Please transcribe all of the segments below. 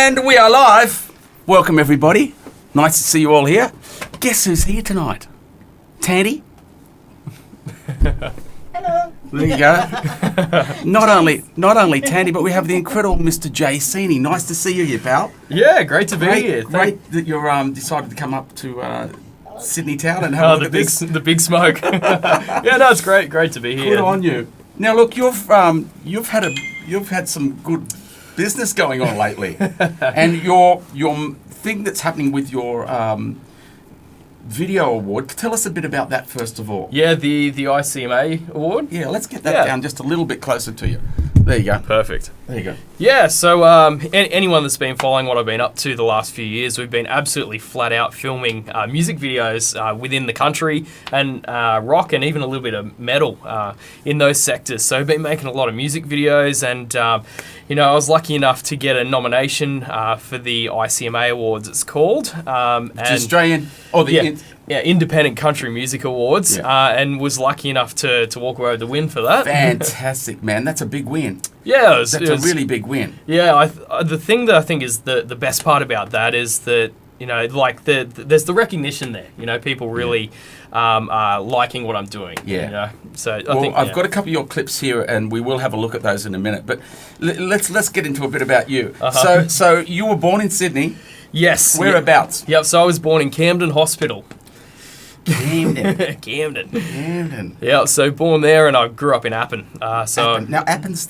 And we are live. Welcome, everybody. Nice to see you all here. Guess who's here tonight? Tandy. Hello. There you go. Not only Tandy, but we have the incredible Mr. J. Seeney. Nice to see you here, pal. Yeah, great to be here. Great that you decided to come up to Sydney town and have a look at this. The big smoke. Yeah, no, it's great to be here. Good on you. Now, look, you've had some good business going on lately, and your thing that's happening with your video award. Tell us a bit about that first of all. Yeah, the ICMA award. Yeah, let's get that down just a little bit closer to you. There you go. Perfect. There you go. Yeah, so anyone that's been following what I've been up to the last few years, we've been absolutely flat out filming music videos within the country and rock and even a little bit of metal in those sectors. So we've been making a lot of music videos and, I was lucky enough to get a nomination for the ICMA Awards, it's called. Australian, Independent Country Music Awards, and was lucky enough to walk away with the win for that. Fantastic, man. That's a big win. Yeah, that's a really big win. Yeah, the thing that I think is the best part about that is that, there's the recognition there. People really are liking what I'm doing. Yeah. So I've got a couple of your clips here, and we will have a look at those in a minute. But let's get into a bit about you. Uh-huh. So you were born in Sydney. Yes. Whereabouts? Yep. So I was born in Camden Hospital. Camden. Camden. Yeah. So born there, and I grew up in Appin. Appin. Now Appin's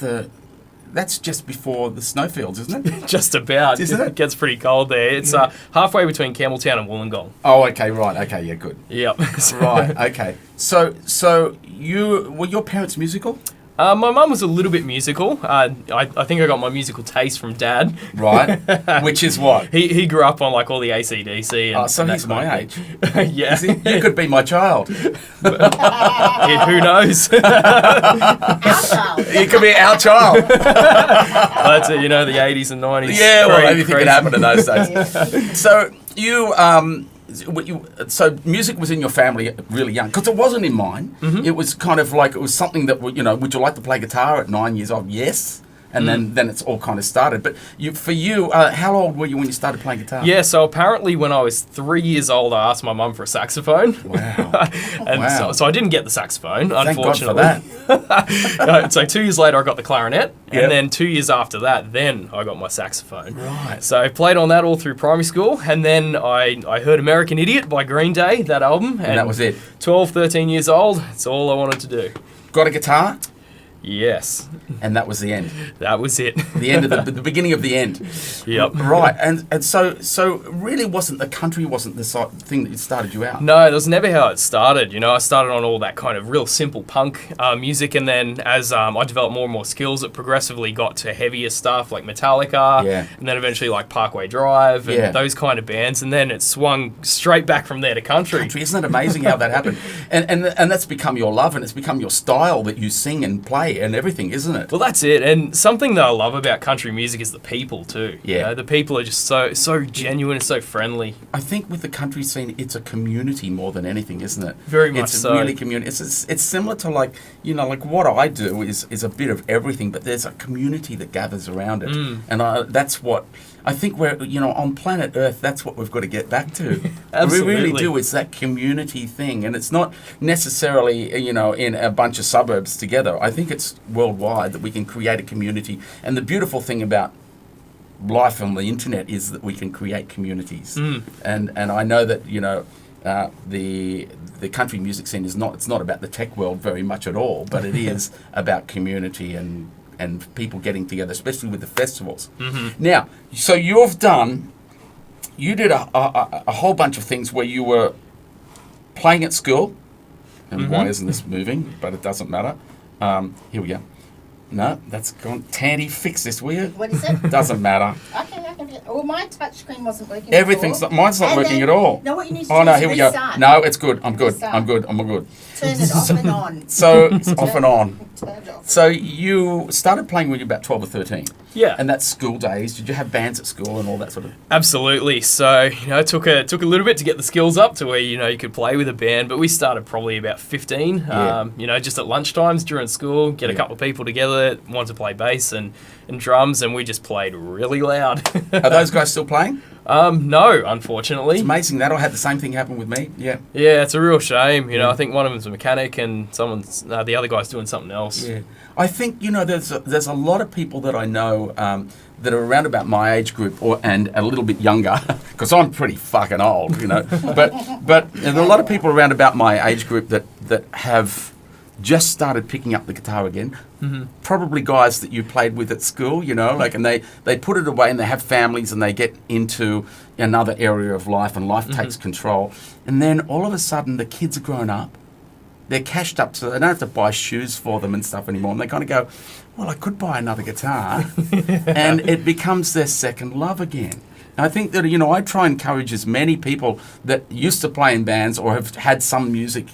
that's just before the snowfields, isn't it? Just about. Isn't it? It gets pretty cold there. It's halfway between Campbelltown and Wollongong. Oh, okay, right. Okay, yeah, good. Yep. Right, okay. So were your parents musical? My mum was a little bit musical. I think I got my musical taste from Dad. Right. Which is what? He grew up on all the AC/DC. So he's my age. Yeah. You could be my child. Who knows? Our child. You could be our child. That's it, the 80s and 90s. Yeah, well, anything could happen in those days. So so music was in your family really young, because it wasn't in mine. Mm-hmm. It was kind of like, it was something that, would you like to play guitar at 9 years old? Yes. And then it's all kind of started. But for you, how old were you when you started playing guitar? Yeah, so apparently when I was 3 years old, I asked my mum for a saxophone. Wow. So I didn't get the saxophone, unfortunately. Thank God for that. So 2 years later, I got the clarinet. Yep. And then 2 years after that, then I got my saxophone. Right. So I played on that all through primary school. And then I heard American Idiot by Green Day, that album. And that was it. 12, 13 years old, it's all I wanted to do. Got a guitar? Yes. And that was the end. That was it. The end of the beginning of the end. Yep. Right. And so really the country wasn't the thing that started you out. No, that was never how it started. I started on all that kind of real simple punk music, and then as I developed more and more skills, it progressively got to heavier stuff like Metallica, and then eventually like Parkway Drive and those kind of bands, and then it swung straight back from there to country. Isn't it amazing how that happened? And that's become your love, and it's become your style that you sing and play and everything, isn't it? Well, that's it. And something that I love about country music is the people too. Yeah. The people are just so genuine and so friendly. I think with the country scene, it's a community more than anything, isn't it? Very much so. It's really community. It's similar to like what I do is a bit of everything, but there's a community that gathers around it. And that's what I think we're, on planet Earth, that's what we've got to get back to. Absolutely. We really do. It's that community thing. And it's not necessarily, in a bunch of suburbs together. I think it's worldwide that we can create a community. And the beautiful thing about life on the internet is that we can create communities. And I know that, the country music scene it's not about the tech world very much at all, but it is about community and people getting together, especially with the festivals. Mm-hmm. Now, so you did a whole bunch of things where you were playing at school, and why isn't this moving? But it doesn't matter. Here we go. No, that's gone. Tandy, fix this, will you? What is it? Doesn't matter. Okay, I can do it. Well, my touch screen wasn't working. Mine's not working at all. No, what you need to do is here we restart. go. No, it's good. I'm good. Restart. I'm good. Turn it off and on. So it's off and on. Turn it off. So you started playing when you were about 12 or 13. Yeah. And that's school days. Did you have bands at school and all that sort of? Absolutely. So, it took a little bit to get the skills up to where, you could play with a band, but we started probably about 15, just at lunchtimes during school, get a couple of people together, trumpet, wanted to play bass and drums, and we just played really loud. Are those guys still playing? No, unfortunately. It's amazing that. I had the same thing happen with me. Yeah. Yeah, it's a real shame. You know, I think one of them's a mechanic and the other guy's doing something else. Yeah. I think, there's a lot of people that I know that are around about my age group and a little bit younger, because I'm pretty fucking old, But there's a lot of people around about my age group that have just started picking up the guitar again. Mm-hmm. Probably guys that you played with at school, and they put it away and they have families and they get into another area of life and life takes control. And then all of a sudden the kids are grown up. They're cashed up so they don't have to buy shoes for them and stuff anymore. And they kind of go, well, I could buy another guitar. And it becomes their second love again. And I think that, I try and encourage as many people that used to play in bands or have had some music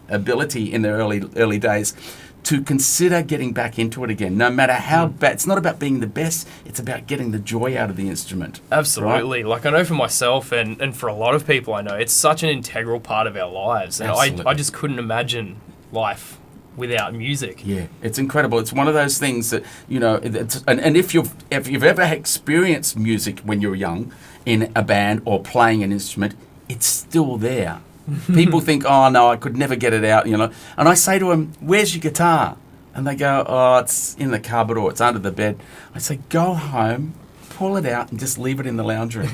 ability in their early days to consider getting back into it again, no matter how bad. It's not about being the best, it's about getting the joy out of the instrument. Absolutely. Right? Like, I know for myself and for a lot of people I know, it's such an integral part of our lives. And I just couldn't imagine life without music. Yeah, it's incredible. It's one of those things that, and if you've ever experienced music when you're young in a band or playing an instrument, it's still there. People think, oh, no, I could never get it out, And I say to them, where's your guitar? And they go, oh, it's in the cupboard or it's under the bed. I say, go home, pull it out and just leave it in the lounge room.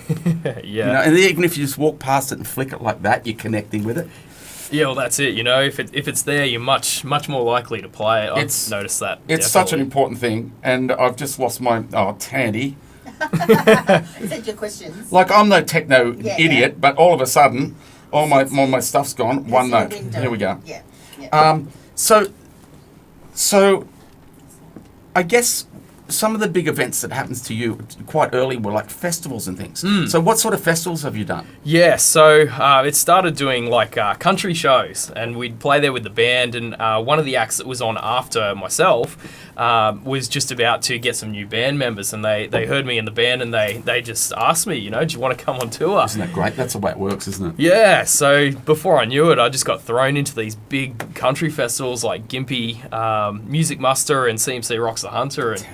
Yeah. And even if you just walk past it and flick it like that, you're connecting with it. Yeah, well, that's it. If it's there, you're much more likely to play it. I've noticed that. It's such an important thing. And I've just lost my... Oh, Tandy. Is that your questions? Like, I'm no techno idiot, but all of a sudden... All my stuff's gone. One note. Here we go. Yeah. So I guess some of the big events that happens to you quite early were like festivals and things. So what sort of festivals have you done? Yeah, so it started doing like country shows, and we'd play there with the band, and one of the acts that was on after myself was just about to get some new band members, and they heard me in the band, and they just asked me, do you want to come on tour? Isn't that great? That's the way it works, isn't it? Yeah, so before I knew it, I just got thrown into these big country festivals like Gympie, Music Muster, and CMC Rocks the Hunter, and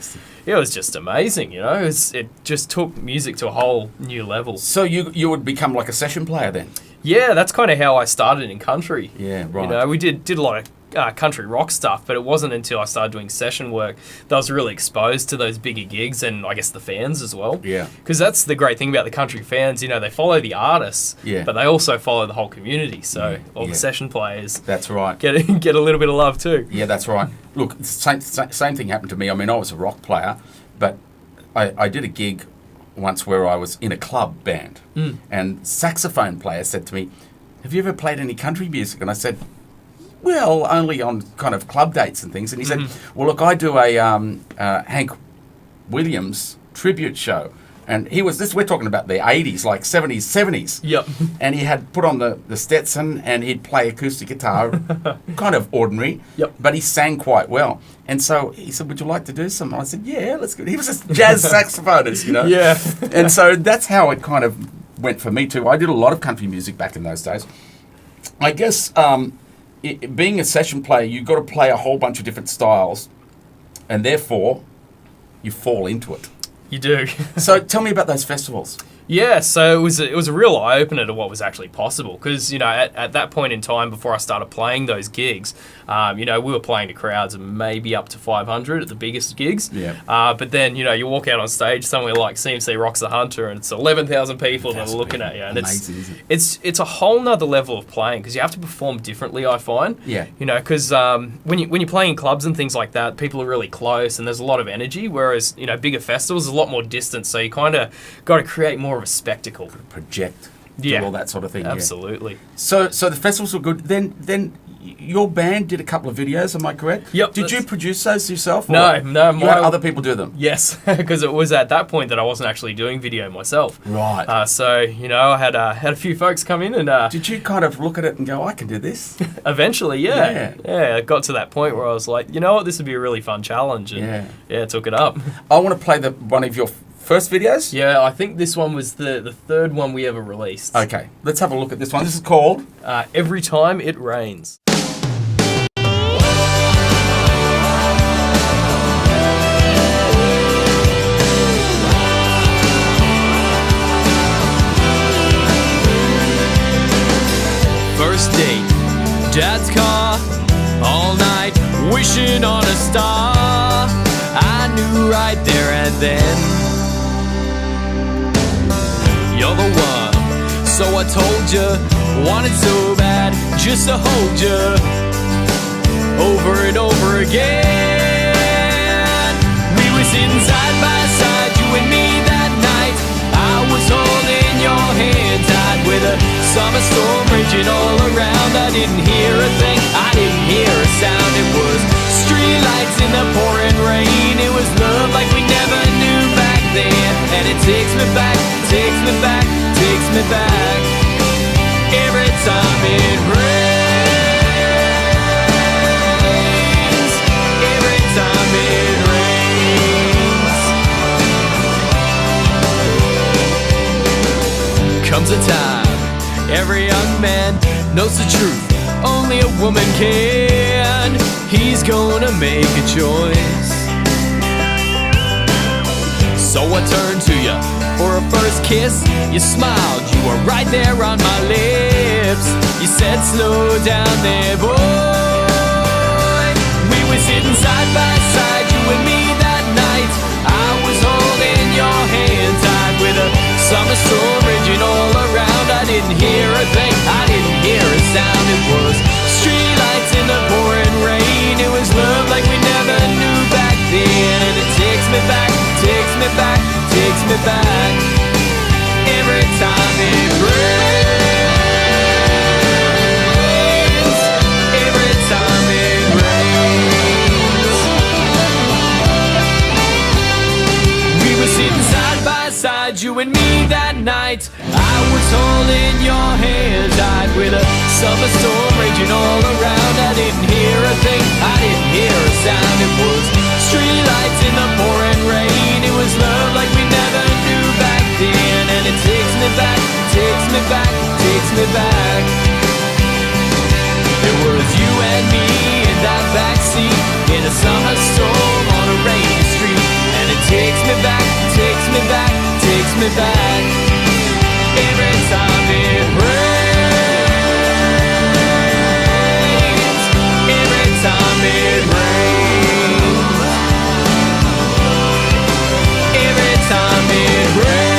it was just amazing, It just took music to a whole new level. So you would become like a session player then? Yeah, that's kind of how I started in country. Yeah, right. We did a lot of country rock stuff, but it wasn't until I started doing session work that I was really exposed to those bigger gigs, and I guess the fans as well. Yeah. Because that's the great thing about the country fans, they follow the artists, but they also follow the whole community. So all the session players, that's right, get a little bit of love too. Yeah, that's right. Look, same thing happened to me. I mean, I was a rock player, but I did a gig once where I was in a club band, and saxophone player said to me, "Have you ever played any country music?" And I said, well, only on kind of club dates and things. And he said, well, look, I do a Hank Williams tribute show. And we're talking about the 80s, like 70s. Yep. And he had put on the Stetson and he'd play acoustic guitar, kind of ordinary, but he sang quite well. And so he said, would you like to do something? I said, yeah, let's go. He was a jazz saxophonist, Yeah. And so that's how it kind of went for me too. I did a lot of country music back in those days. I guess... being a session player, you've got to play a whole bunch of different styles, and therefore, you fall into it. You do. So tell me about those festivals. Yeah, so it was a real eye-opener to what was actually possible, because, at that point in time, before I started playing those gigs, we were playing to crowds of maybe up to 500 at the biggest gigs. Yeah. But then, you walk out on stage somewhere like CMC Rocks the Hunter, and it's 11,000 people that are looking at you. And amazing, isn't it? It's a whole nother level of playing, because you have to perform differently, I find. Yeah. Because when you're playing in clubs and things like that, people are really close, and there's a lot of energy, whereas, bigger festivals, there's a lot more distance, so you kind of got to create more of a spectacle. Project. Do all that sort of thing. Absolutely. Yeah. So the festivals were good. Then your band did a couple of videos, am I correct? Yep. Did you produce those yourself? No. You had other people do them? Yes, because it was at that point that I wasn't actually doing video myself. Right. So, I had a few folks come in and... Did you kind of look at it and go, I can do this? Eventually, yeah. Yeah, it got to that point where I was like, you know what, this would be a really fun challenge. And yeah, took it up. I want to play one of your first videos? Yeah, I think this one was the third one we ever released. Okay, let's have a look at this one. This is called... Every Time It Rains. first date. Dad's car, all night, wishing on a star. I knew right there and then, you're the one. So I told you, wanted so bad, just to hold you, over and over again. We were sitting side by side, you and me that night. I was holding your hand tight with a summer storm raging all around. I didn't hear a thing, I didn't hear a sound. It was street lights in the pouring rain. It was love like we never knew back then. And it takes me back, takes me back, takes me back. Every time it rains, every time it rains. Comes a time, every young man knows the truth, only a woman can. He's gonna make a choice. So I turned to you for a first kiss. You smiled, you were right there on my lips. You said, slow down there, boy. We were sitting side by side, you and me that night. I was holding your hand tight with a summer storm raging all around. I didn't hear a thing, I didn't hear a sound. It was street lights in the pouring rain. It was love like we never knew back then. And it takes me back, takes me back, takes me back. Every time it rains, every time it rains. We were sitting side by side, you and me that night. I was holding your hand tight with a summer storm raging all around. I didn't hear a thing, I didn't hear a sound. It was street lights in the pouring rain. It was love like we never knew back then. And it takes me back, takes me back, takes me back. It was you and me in that backseat in a summer storm on a rainy street. And it takes me back, takes me back, takes me back. Every time it rains, every time it rains, every time it rains,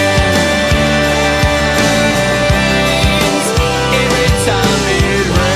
every time it rains.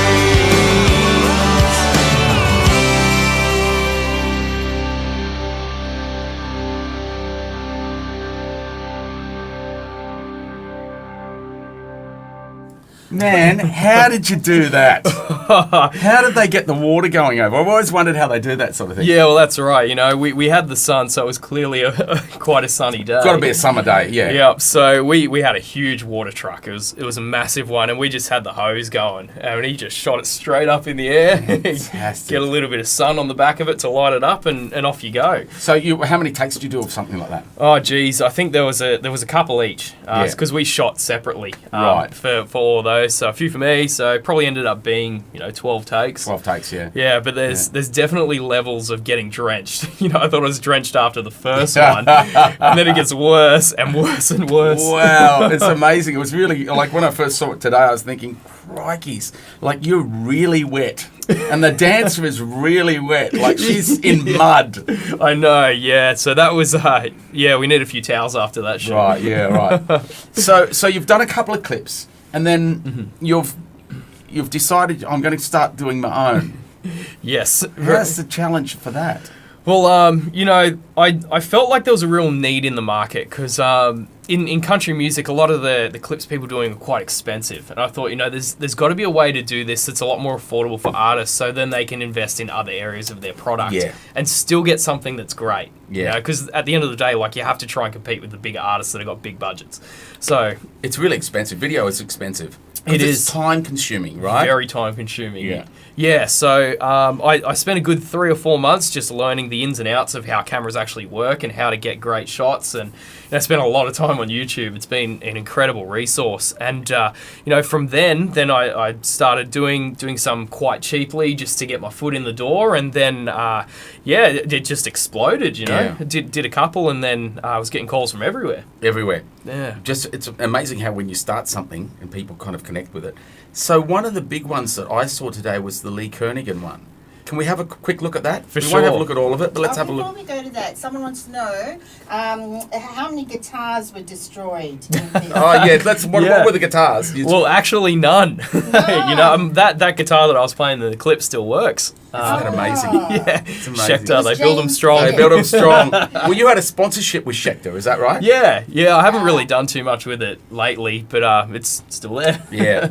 Man, how did you do that? How did they get the water going over? I've always wondered how they do that sort of thing. Yeah, well, that's right. You know, we had the sun, so it was clearly quite a sunny day. It's got to be a summer day, yeah. Yep. So we had a huge water truck. It was a massive one, and we just had the hose going, and he just shot it straight up in the air. Fantastic. Get a little bit of sun on the back of it to light it up, and off you go. So how many takes did you do of something like that? Oh, geez, I think there was a couple each, because we shot separately, right, for all those. So a few for me. So probably ended up being 12 takes. 12 takes, yeah. Yeah, but there's definitely levels of getting drenched. I thought I was drenched after the first one, and then it gets worse and worse and worse. Wow, it's amazing. It was really, like when I first saw it today, I was thinking, crikeys, like you're really wet. And the dancer is really wet, like she's in mud. I know, yeah. So that was, we need a few towels after that shoot. Right, yeah, right. So you've done a couple of clips, and then you've decided I'm going to start doing my own. Yes. What's the challenge for that? Well, I felt like there was a real need in the market because in country music, a lot of the clips people are doing are quite expensive. And I thought, there's got to be a way to do this that's a lot more affordable for artists so then they can invest in other areas of their product and still get something that's great. Yeah. Because at the end of the day, like, you have to try and compete with the bigger artists that have got big budgets. So it's really expensive. Video is expensive. It is time consuming, right? Very time consuming. Yeah. Yeah, so I spent a good 3 or 4 months just learning the ins and outs of how cameras actually work and how to get great shots. And I spent a lot of time on YouTube. It's been an incredible resource. And, from then I started doing some quite cheaply just to get my foot in the door. And then, it just exploded, Yeah. Did a couple, and then I was getting calls from everywhere. Everywhere. Yeah. It's amazing how when you start something and people kind of connect with it. So one of the big ones that I saw today was the Lee Kernaghan one. Can we have a quick look at that? For we sure. won't have a look at all of it, but let's have a look. Before we go to that, someone wants to know how many guitars were destroyed. In this? Oh yeah, what were the guitars? Well, actually, none. That guitar that I was playing in the clip still works. Isn't that amazing? Yeah, It's amazing. Schecter, they build them James- strong. They build them strong. Well, you had a sponsorship with Schecter, is that right? Yeah, I haven't really done too much with it lately, but it's still there. Yeah.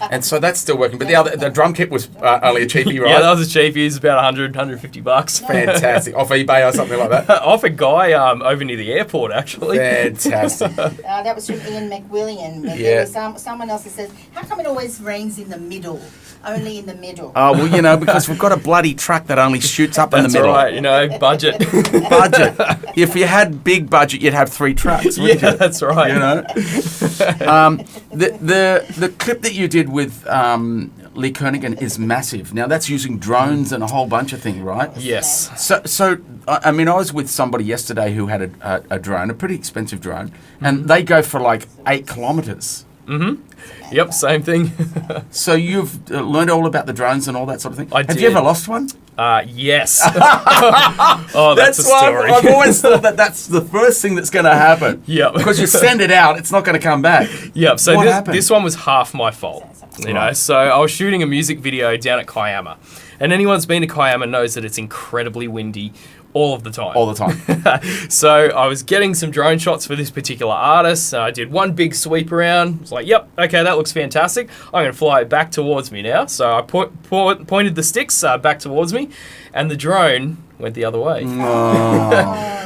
And so that's still working. But the drum kit was only a cheapie, right? Yeah, that was a cheapie. It was about $150. Fantastic. Off eBay or something like that? Off a guy over near the airport, actually. Fantastic. That was from Ian McWilliam. But Yeah. there was someone else that says, how come it always rains in the middle? Only in the middle. Oh, well, because we've got a bloody truck that only shoots up in the That's middle. right, budget. Budget. If you had big budget, you'd have 3 trucks, wouldn't Yeah, you? that's right. The clip that you did with Lee Kernaghan is massive. Now, that's using drones and a whole bunch of things, right? Yes. So I was with somebody yesterday who had a drone, a pretty expensive drone, and they go for like 8 kilometres. Yep, same thing. So you've learned all about the drones and all that sort of thing? I Have did. you ever lost one? Yes. Oh, that's a why story. I've always thought that's the first thing that's going to happen. Yep. Because you send it out, it's not going to come back. Yep. So What happened? this one was half my fault. Right. So I was shooting a music video down at Kiama, and anyone who's been to Kiama knows that it's incredibly windy all of the time. All the time. So I was getting some drone shots for this particular artist. I did one big sweep around. I was like, yep, okay, that looks fantastic. I'm going to fly it back towards me now. So I pointed the sticks back towards me, and the drone went the other way.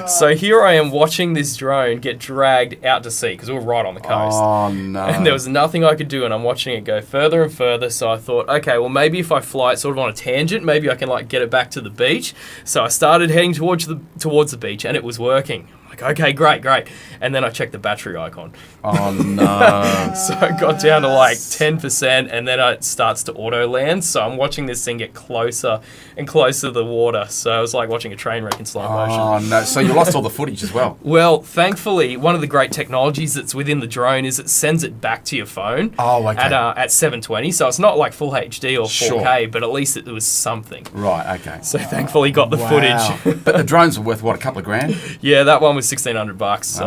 So here I am watching this drone get dragged out to sea because we were right on the coast. Oh, no. And there was nothing I could do, and I'm watching it go further and further. So I thought, okay, well, maybe if I fly it sort of on a tangent, maybe I can get it back to the beach. So I started heading towards the beach, and it was working. I'm like, okay, great. And then I checked the battery icon. Oh, no. So I got down to 10%, and then it starts to auto land. So I'm watching this thing get closer and closer to the water. So it was like watching a train wreck in slow motion. Oh, no. So you lost all the footage as well. Well, thankfully, one of the great technologies that's within the drone is it sends it back to your phone at 720. So it's not like full HD or 4K, but at least it was something. Right, okay. So thankfully got the footage. But the drones are worth, what, a couple of grand? Yeah, that one was $1,600. So.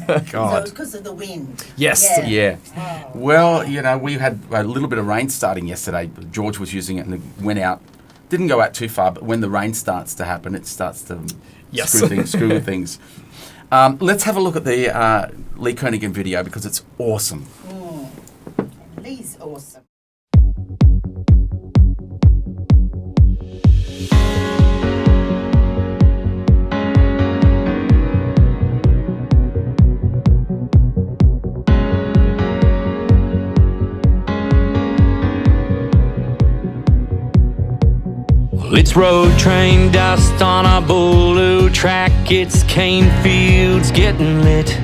So God. because of the wind. Yes. Yeah. Oh. Well, we had a little bit of rain starting yesterday. George was using it and it went out. Didn't go out too far, but when the rain starts to happen, it starts to Yes. screw with things. Let's have a look at the Lee Kernaghan video because it's awesome. Lee's awesome. Well, it's road train dust on a blue track. It's cane fields getting lit,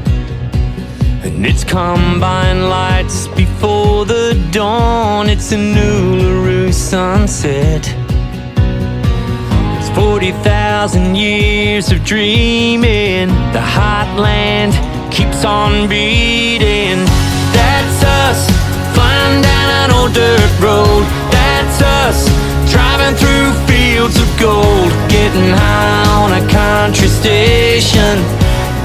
and it's combine lights before the dawn. It's a new LaRue sunset. It's 40,000 years of dreaming. The heartland keeps on beating. That's us flying down an old dirt road. That's us driving through fields of gold, getting high on a country station,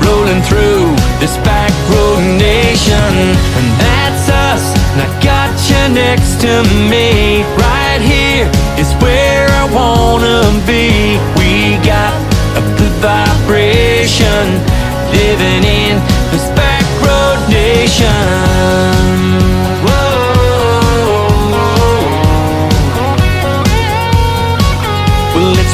rolling through this back road nation. And that's us, and I got you next to me. Right here is where I wanna be. We got a good vibration, living in this back road nation.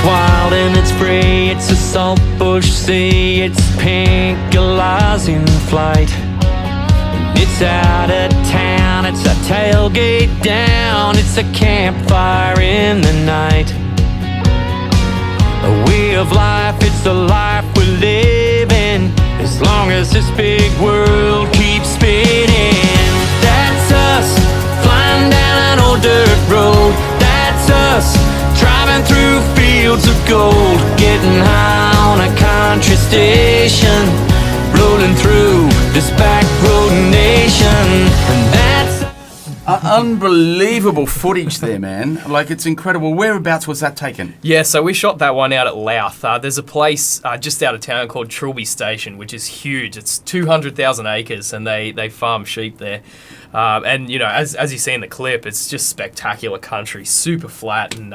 Wild and it's free, it's a saltbush sea, it's pink galahs in flight. It's out of town, it's a tailgate down, it's a campfire in the night. A way of life, it's the life we're living, as long as this big world keeps spinning. That's us, flying down an old dirt road. That's us, driving through fields of gold, getting high on a country station, rolling through this back road nation. And that's Unbelievable footage there, man. Like, it's incredible. Whereabouts was that taken? Yeah, so we shot that one out at Louth. There's a place just out of town called Trilby Station, which is huge. It's 200,000 acres, and they farm sheep there. And, you know, as you see in the clip, it's just spectacular country, super flat, and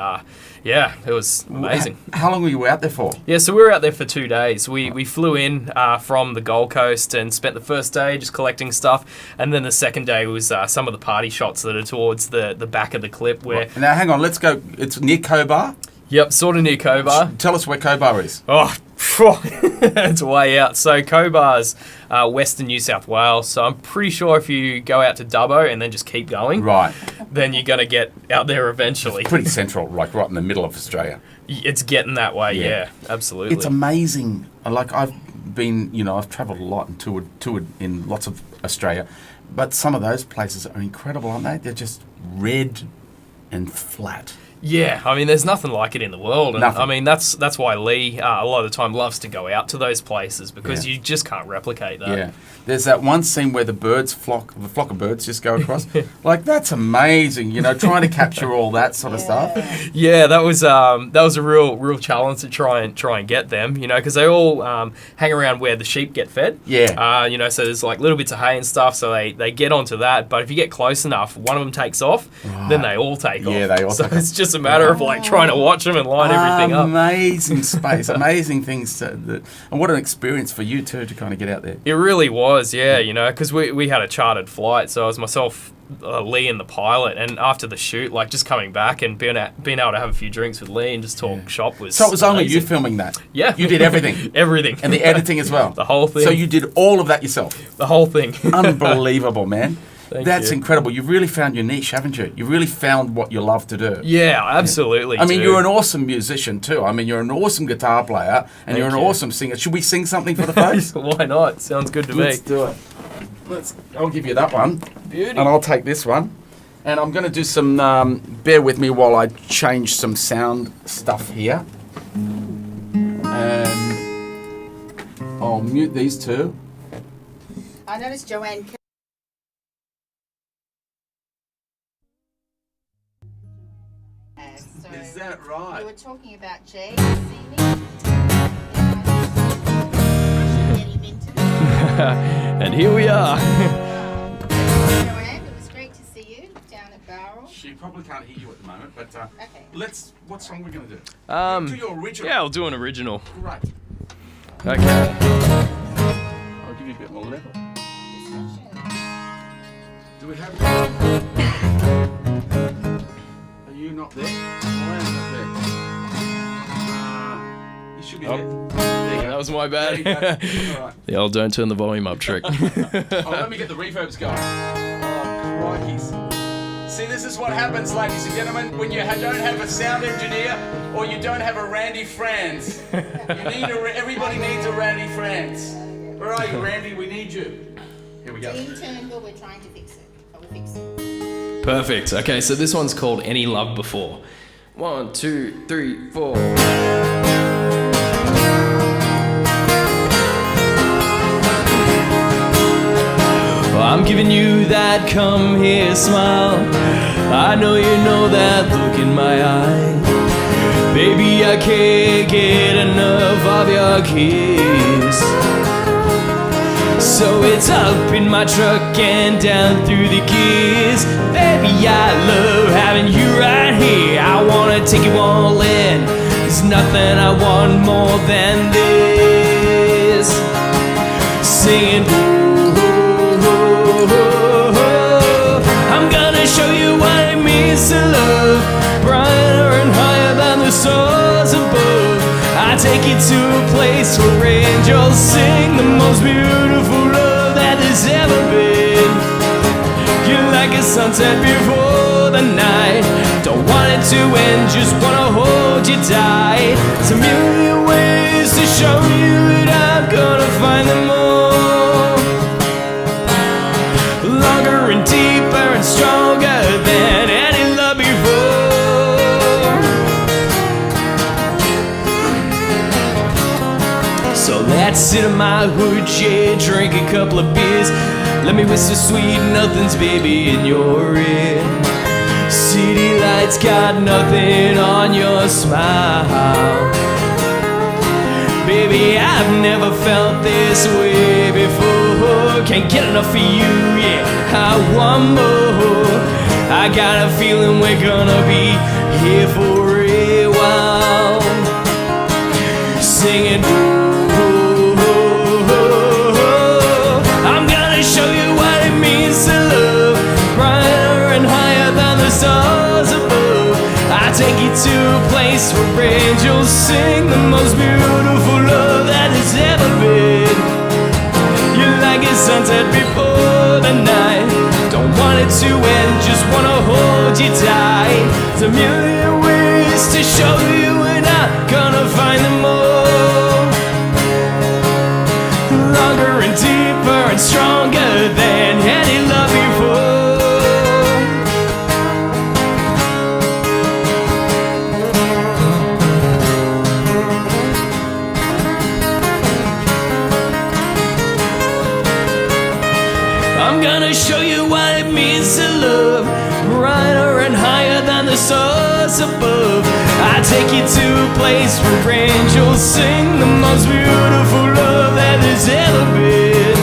yeah, it was amazing. How long were you out there for? Yeah, so we were out there for 2 days. We flew in from the Gold Coast and spent the first day just collecting stuff, and then the second day was some of the party shots that are towards the back of the clip where... Now, hang on, let's go. It's near Cobar? Yep, sort of near Cobar. Tell us where Cobar is. Oh, it's way out. So Cobar's western New South Wales. So I'm pretty sure if you go out to Dubbo and then just keep going, Right. then you're going to get out there eventually. Pretty central, like right in the middle of Australia. It's getting that way, Yeah. yeah, absolutely. It's amazing. Like, I've been, you know, I've travelled a lot and toured in lots of Australia, but some of those places are incredible, aren't they? They're just red and flat. Yeah, I mean, there's nothing like it in the world. And Nothing. I mean, that's why Lee, a lot of the time, loves to go out to those places because Yeah. you just can't replicate that. Yeah. There's that one scene where the flock of birds just go across. Like, that's amazing, you know, trying to capture all that sort of stuff. Yeah, that was a real challenge to try and get them, you know, because they all hang around where the sheep get fed. Yeah. You know, so there's like little bits of hay and stuff, so they get onto that. But if you get close enough, one of them takes off, then they all take off. Yeah, they all so take off. it's just a matter of like trying to watch them and line everything up. Amazing space, amazing things. And what an experience for you, too, to kind of get out there. It really was, yeah, you know, because we had a chartered flight, so it was myself, Lee, and the pilot, and after the shoot, like just coming back and being able to have a few drinks with Lee and just talk shop was So it was only you amazing. filming that? Yeah. You did everything? Everything. And the editing as well? The whole thing. So you did all of that yourself? The whole thing. Unbelievable, man. Thank That's you. incredible. You've really found your niche, haven't you? You really found what you love to do. Yeah, absolutely. I mean, too. you're an awesome musician too. I mean, you're an awesome guitar player, and you're an Thank you. awesome singer. Should we sing something for the folks? Why not? Sounds good to Let's me. do it. I'll give you that one, Beauty. and I'll take this one. And I'm going to do some. Bear with me while I change some sound stuff here, and I'll mute these two. I noticed Joanne. So Is that you right? were talking about Jay Seeney. Getting into it. And here we are. Joanne, it was great to see you down at Barrel. She probably can't hear you at the moment, but Okay. let's. What song are we going to do? Do your original. Yeah, I'll do an original. Great. Okay. I'll give you a bit more level. Do we have? Are you not there? Why am I not there? You should be there. There you That go. was my There you bad. go. All right. The old don't turn the volume up trick. Oh, let me get the reverbs going. Oh, crikeys. See, this is what happens, ladies and gentlemen, when you don't have a sound engineer or you don't have a Randy Franz. Everybody needs a Randy Franz. Where are you, Randy? We need you. Here we go. Internal, we're trying to fix it. But we'll fix it. Perfect. Okay, so this one's called Any Love Before. 1, 2, 3, 4. I'm giving you that come here smile. I know you know that look in my eye. Baby, I can't get enough of your kiss. So it's up in my truck and down through the gears. Baby, I love having you right here. I wanna take you all in. There's nothing I want more than this. Singing, ooh, ooh, ooh, ooh, ooh. I'm gonna show you what it means to love. Brighter and higher than the stars above. I take you to a place where angels sing the most beautiful love that there's ever been. You a sunset before the night. Don't want it to end, just wanna hold you tight. It's a million ways to show you that I'm gonna find them all. Longer and deeper and stronger than any love before. So let's sit in my hood chair, drink a couple of beers. Let me whisper sweet nothings, baby, in your ear. City lights got nothing on your smile. Baby, I've never felt this way before. Can't get enough of you, yeah, I want more. I got a feeling we're gonna be here for a while. Singing, I'm gonna show you what it means to love. Brighter and higher than the stars above. I take you to a place where angels sing the most beautiful love that has ever been. You're like a sunset before the night. Don't want it to end, just wanna hold you tight. There's a million ways to show you, and I'm gonna find them all. Longer and deeper and stronger than any love before. I'm gonna show you what it means to love. Brighter and higher than the stars above. I take you to a place where angels sing the most beautiful love that has ever been.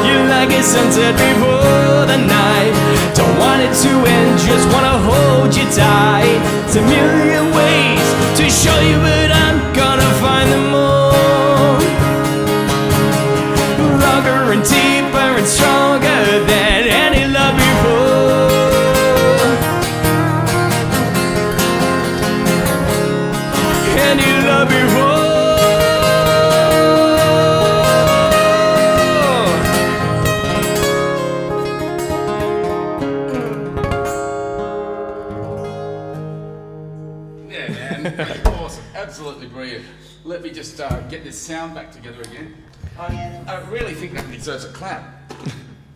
You're like a sunset before the night. Don't want it to end, just wanna hold you tight. It's a million ways to show you, but I'm gonna find them all. Longer and deeper and stronger than any love before. Any love before. Yeah, man. Awesome. Absolutely brilliant. Let me just get this sound back together again. I really think that deserves a clap.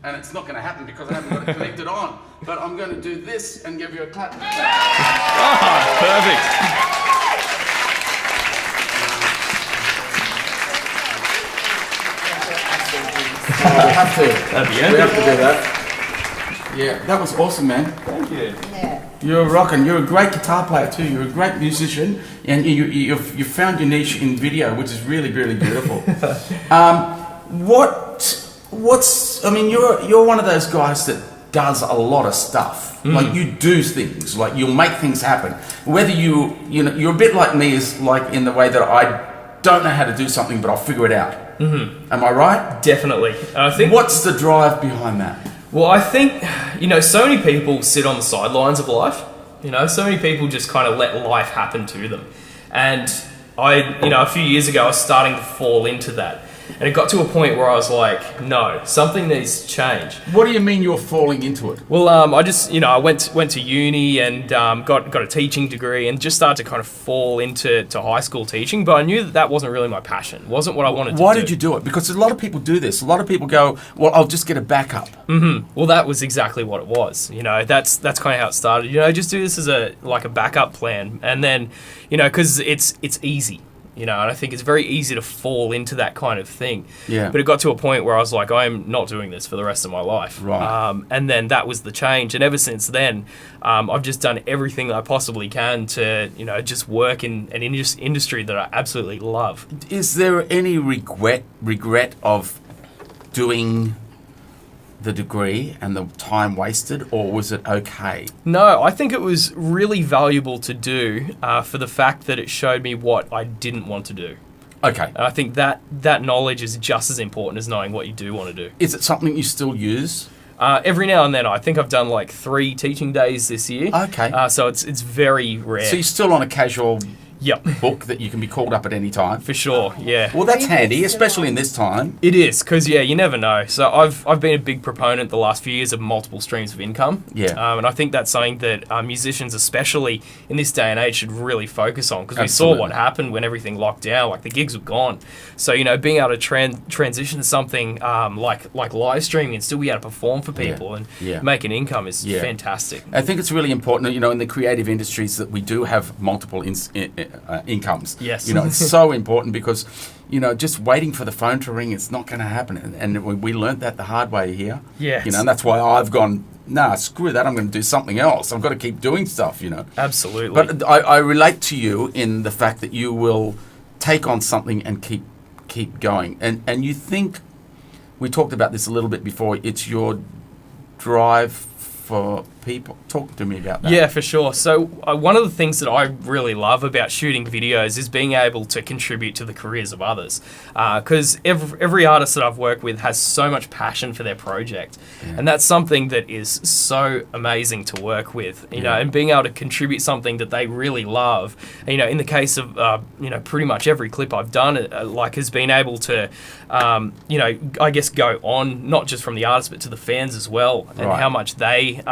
And it's not going to happen because I haven't got it connected on. But I'm going to do this and give you a clap. Perfect. We have to. That'd be We have to epic. do that. Yeah, that was awesome, man. Thank you. Yeah. You're rocking. You're a great guitar player too. You're a great musician, and you found your niche in video, which is really, really beautiful. What's? I mean, you're one of those guys that does a lot of stuff. Like you do things. Like you'll make things happen. Whether you're a bit like me, is like in the way that I don't know how to do something, but I'll figure it out. Mm-hmm. Am I right? Definitely. I think. What's the drive behind that? Well, I think, so many people sit on the sidelines of life. So many people just kind of let life happen to them. And a few years ago, I was starting to fall into that. And it got to a point where I was like, no, something needs to change. What do you mean you're falling into it? Well, I just, I went to uni and got a teaching degree and just started to kind of fall into high school teaching. But I knew that wasn't really my passion. It wasn't what I wanted to do. Why did you do it? Because a lot of people do this. A lot of people go, well, I'll just get a backup. Mm-hmm. Well, that was exactly what it was. That's kind of how it started. Just do this as a backup plan. And then, because it's easy. And I think it's very easy to fall into that kind of thing. Yeah. But it got to a point where I was like, I am not doing this for the rest of my life. Right. And then that was the change. And ever since then, I've just done everything I possibly can to, just work in an industry that I absolutely love. Is there any regret of doing the degree and the time wasted, or was it okay? No, I think it was really valuable to do for the fact that it showed me what I didn't want to do. Okay. And I think that knowledge is just as important as knowing what you do want to do. Is it something you still use? Every now and then. I think I've done like 3 teaching days this year. Okay. So it's very rare. So you're still on a casual Yep. book that you can be called up at any time. For sure, yeah. Well, that's handy, especially in this time. It is, because, yeah, you never know. So I've been a big proponent the last few years of multiple streams of income. Yeah. And I think that's something that musicians, especially in this day and age, should really focus on, because we saw Absolutely. what happened when everything locked down. Like, the gigs were gone. So, being able to transition to something like live streaming and still be able to perform for people and make an income is fantastic. I think it's really important, in the creative industries that we do have multiple incomes. Yes. It's so important because, just waiting for the phone to ring, it's not going to happen. And we learnt that the hard way here. Yes. And that's why I've gone, nah, screw that, I'm going to do something else. I've got to keep doing stuff, Absolutely. But I relate to you in the fact that you will take on something and keep going. And you think, we talked about this a little bit before, it's your drive for people. Talk to me about that. Yeah, for sure. So one of the things that I really love about shooting videos is being able to contribute to the careers of others. Because every artist that I've worked with has so much passion for their project. Yeah. And that's something that is so amazing to work with, and being able to contribute something that they really love. In the case of, pretty much every clip I've done, has been able to, I guess go on, not just from the artist, but to the fans as well, and how much they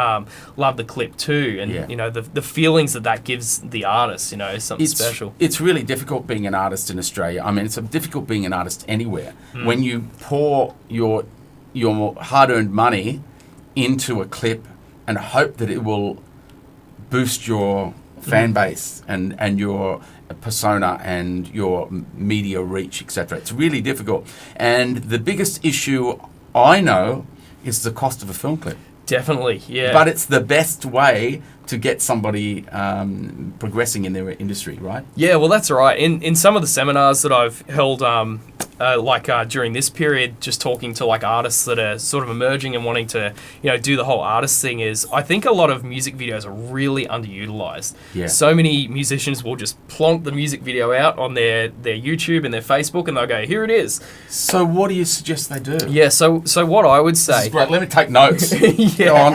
love the clip too, and the feelings that gives the artist, is something special. It's really difficult being an artist in Australia. I mean, it's difficult being an artist anywhere. When you pour your hard-earned money into a clip and hope that it will boost your fan base and your persona and your media reach, etc. It's really difficult. And the biggest issue I know is the cost of a film clip. Definitely, yeah. But it's the best way to get somebody progressing in their industry, right? Yeah, well, that's right. In some of the seminars that I've held, during this period, just talking to artists that are sort of emerging and wanting to, do the whole artist thing, is I think a lot of music videos are really underutilized. Yeah. So many musicians will just plonk the music video out on their YouTube and their Facebook, and they'll go, here it is. So what do you suggest they do? Yeah, so what I would say... This is great. Let me take notes. Yeah. Go on.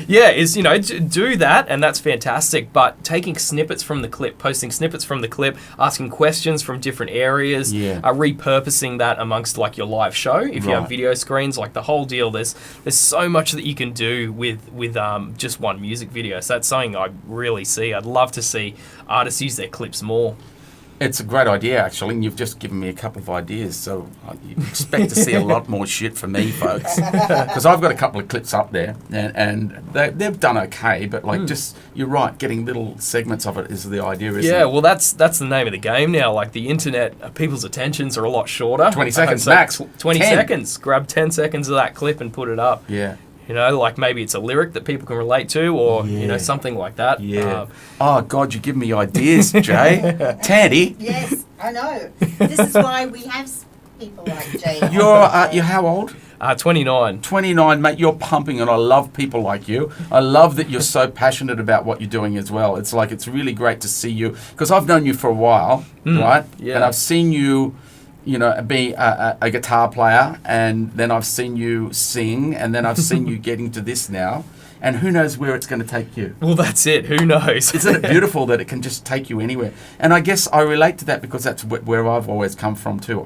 Yeah, is, do that, and that's fantastic, but taking snippets from the clip, posting snippets from the clip, asking questions from different areas, repurposing that amongst your live show, if you have video screens, the whole deal, there's so much that you can do with just one music video. So that's something I really see. I'd love to see artists use their clips more. It's a great idea, actually, and you've just given me a couple of ideas, so you expect to see a lot more shit from me, folks, because I've got a couple of clips up there, and they've done okay, but just, you're right, getting little segments of it is the idea, isn't it? Yeah, well, that's the name of the game now. The internet, people's attentions are a lot shorter. 20 seconds max. 20 10. seconds. Grab 10 seconds of that clip and put it up. Yeah. Maybe it's a lyric that people can relate to, or, something like that. Yeah. Oh, God, you give me ideas, Jay. Tandy. Yes, I know. This is why we have people like Jay. You're how old? 29. 29, mate. You're pumping, and I love people like you. I love that you're so passionate about what you're doing as well. It's it's really great to see you, because I've known you for a while, right? Yeah. And I've seen you, be a guitar player, and then I've seen you sing, and then I've seen you getting to this now. And who knows where it's going to take you? Well, that's it. Who knows? Isn't it beautiful that it can just take you anywhere? And I guess I relate to that because that's where I've always come from too.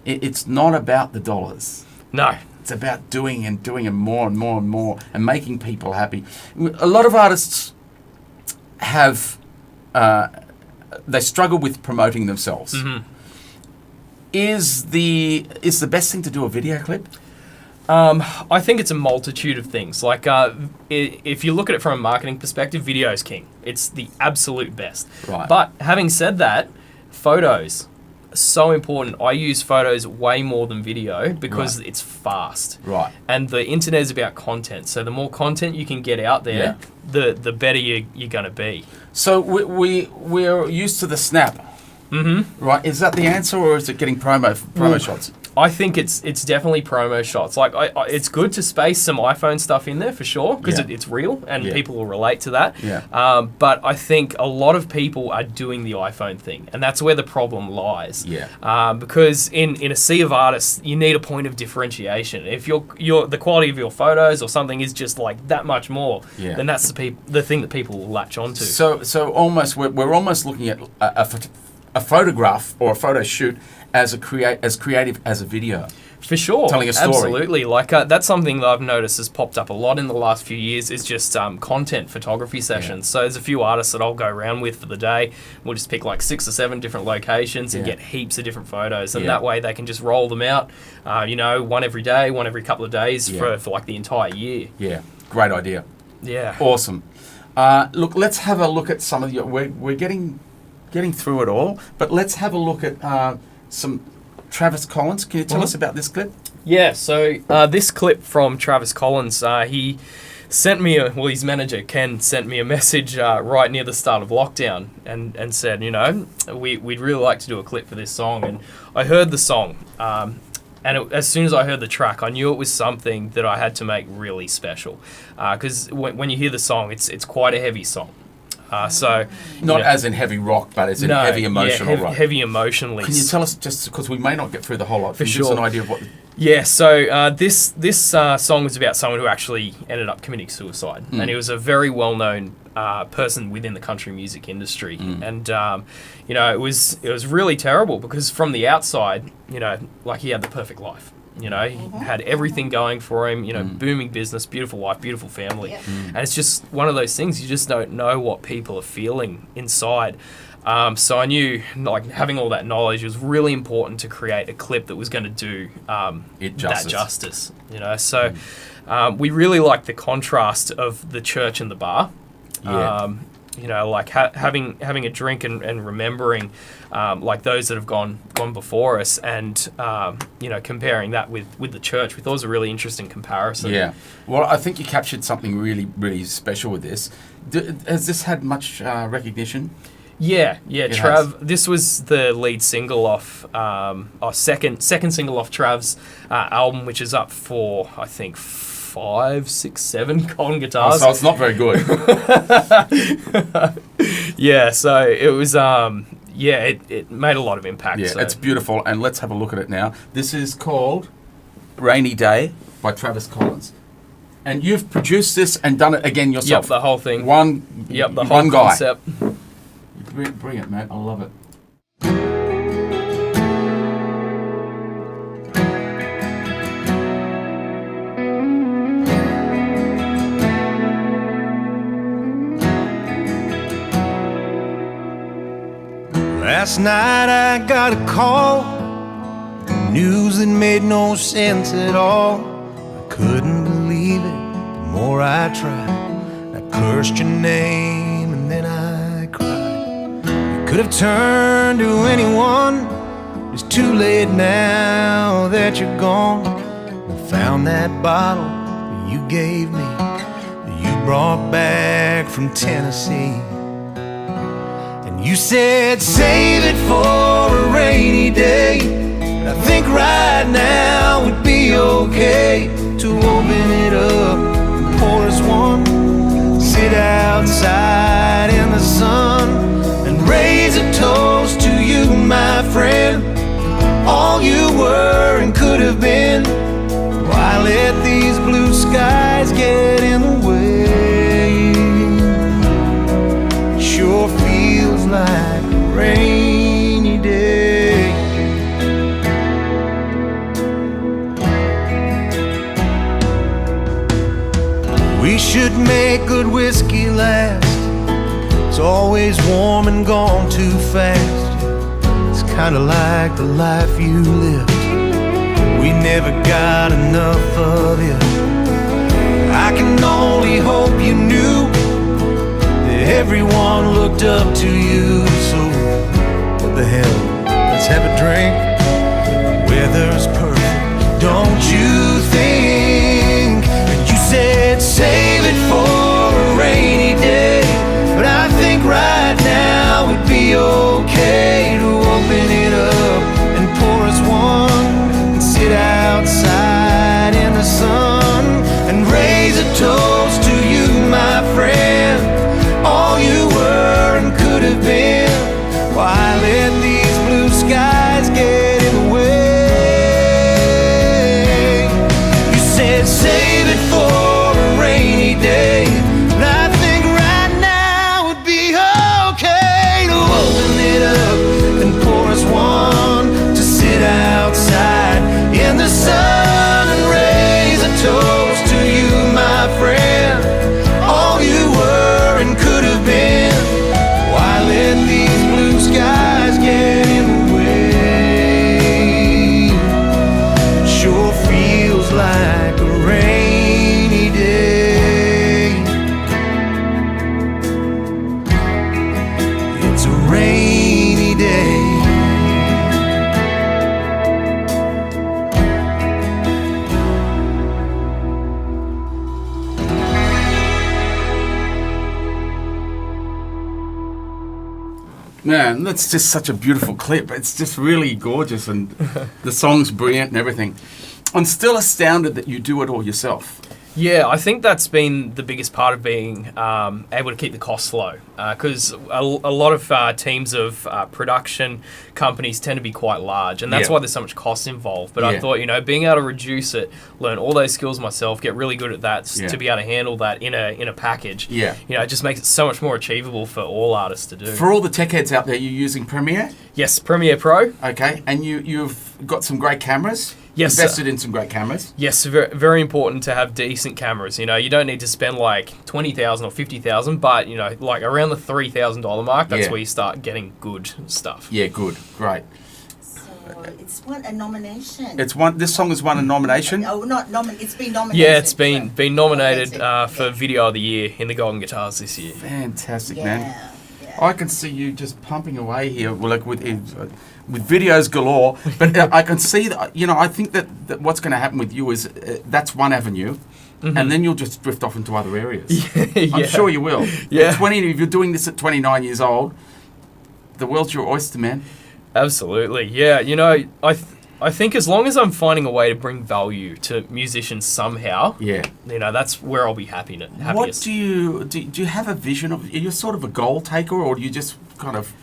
It's not about the dollars. No. It's about doing and more and more and more and making people happy. A lot of artists have, they struggle with promoting themselves. Mm-hmm. Is the best thing to do a video clip? I think it's a multitude of things. If you look at it from a marketing perspective, video is king. It's the absolute best. Right. But having said that, photos are so important. I use photos way more than video because it's fast. Right. And the internet is about content. So the more content you can get out there, the better you're going to be. So we're used to the snap. Mm-hmm. Right, is that the answer, or is it getting promo shots? I think it's definitely promo shots. Like, it's good to space some iPhone stuff in there for sure, because it's real and people will relate to that. Yeah. But I think a lot of people are doing the iPhone thing, and that's where the problem lies. Yeah. Because in a sea of artists, you need a point of differentiation. If the quality of your photos or something is just like that much more, then that's the thing that people will latch onto. So almost we're almost looking at a photograph or a photo shoot as creative as a video. For sure. Telling a story. Absolutely. Like, that's something that I've noticed has popped up a lot in the last few years, is just content photography sessions. So there's a few artists that I'll go around with for the day. We'll just pick like 6 or 7 different locations and get heaps of different photos. And that way they can just roll them out, one every day, one every couple of days for like the entire year. Yeah. Great idea. Yeah. Awesome. Look, let's have a look at some of your... We're getting through it all, but let's have a look at some... Travis Collins, can you tell us about this clip? Yeah, so this clip from Travis Collins, he sent me his manager, Ken, sent me a message right near the start of lockdown and said, we'd really like to do a clip for this song. And I heard the song, as soon as I heard the track, I knew it was something that I had to make really special. Because when you hear the song, it's quite a heavy song. Not as in heavy rock, but as in heavy emotional rock. Heavy emotionally. Can you tell us, just because we may not get through the whole lot, For give us sure. an idea of what... Yeah, so this song was about someone who actually ended up committing suicide. And he was a very well-known person within the country music industry. And, it was really terrible because from the outside, like he had the perfect life. He had everything going for him, booming business, beautiful wife, beautiful family. Yep. And it's just one of those things, you just don't know what people are feeling inside. So I knew, like, having all that knowledge was really important to create a clip that was going to do that justice. So we really liked the contrast of the church and the bar. Like having a drink and remembering like those that have gone before us, and comparing that with the church. We thought it was a really interesting comparison. Yeah. Well, I think you captured something really, really special with this. Has this had much recognition? Yeah. It Trav, has. this was the lead single off, second single off Trav's album, which is up for, I think, 5, 6, 7 Golden Guitars. So it's not very good. Yeah, so it was, it made a lot of impact. Yeah, so. it's beautiful, and let's have a look at it now. This is called Rainy Day by Travis Collins. And you've produced this and done it again yourself. Yep, the whole thing. The whole guy. concept. Bring it, mate. I love it. Last night I got a call, news that made no sense at all. I couldn't believe it, the more I tried. I cursed your name and then I cried. You could have turned to anyone, it's too late now that you're gone. I found that bottle that you gave me, that you brought back from Tennessee. You said save it for a rainy day, but I think right now would be okay to open it up and pour us one. Sit outside in the sun and raise a toast to you, my friend. All you were and could have been. Why let these blue skies get in the way? Sure feels like a rainy day. We should make good whiskey last. It's always warm and gone too fast. It's kinda like the life you lived. We never got enough of you. I can only hope you knew everyone looked up to you. So what the hell, let's have a drink. Weather's perfect, don't you think? And you said save it for a rainy day, but I think right now would be okay to open it up and pour us one and Man, that's just such a beautiful clip. It's just really gorgeous, and the song's brilliant and everything. I'm still astounded that you do it all yourself. Yeah, I think that's been the biggest part of being able to keep the costs low. Because a lot of teams of production companies tend to be quite large, and that's why there's so much cost involved. But I thought, being able to reduce it, learn all those skills myself, get really good at that, to be able to handle that in a package. It just makes it so much more achievable for all artists to do. For all the tech heads out there, you're using Premiere? Yes, Premiere Pro. Okay, and you've got some great cameras? Yes, invested in some great cameras. Yes, very, very important to have decent cameras. You don't need to spend like $20,000 or $50,000, but like around the $3,000 mark, that's where you start getting good stuff. Yeah, good, great. So it's won a nomination. This song has won a nomination. Oh, not nominated. It's been nominated. Yeah, it's been nominated for Video of the Year in the Golden Guitars this year. Fantastic, man. Yeah. I can see you just pumping away here, like with videos galore. But I can see that. I think that what's going to happen with you is that's one avenue, and then you'll just drift off into other areas. I'm sure you will. Yeah. If you're doing this at 29 years old, the world's your oyster, man. Absolutely. Yeah. I think as long as I'm finding a way to bring value to musicians somehow, that's where I'll be happiest. What do you have a vision of? Are you sort of a goal taker, or do you just kind of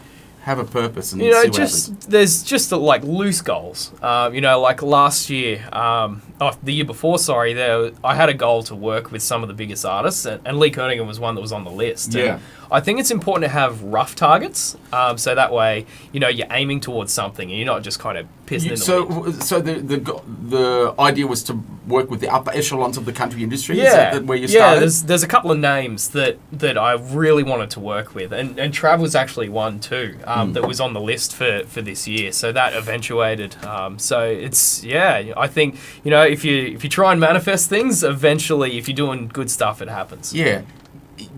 have a purpose and see what happens? There's just like loose goals. Like last year, the year before, I had a goal to work with some of the biggest artists, and Lee Kernaghan was one that was on the list. Yeah. And I think it's important to have rough targets, so that way you're aiming towards something and you're not just kind of pissing in the wind. So the idea was to work with the upper echelons of the country industry. Is that where you started? Yeah. There's a couple of names that I really wanted to work with, and Trav was actually one too that was on the list for this year. So that eventuated. So it's I think if you try and manifest things, eventually if you're doing good stuff, it happens. Yeah.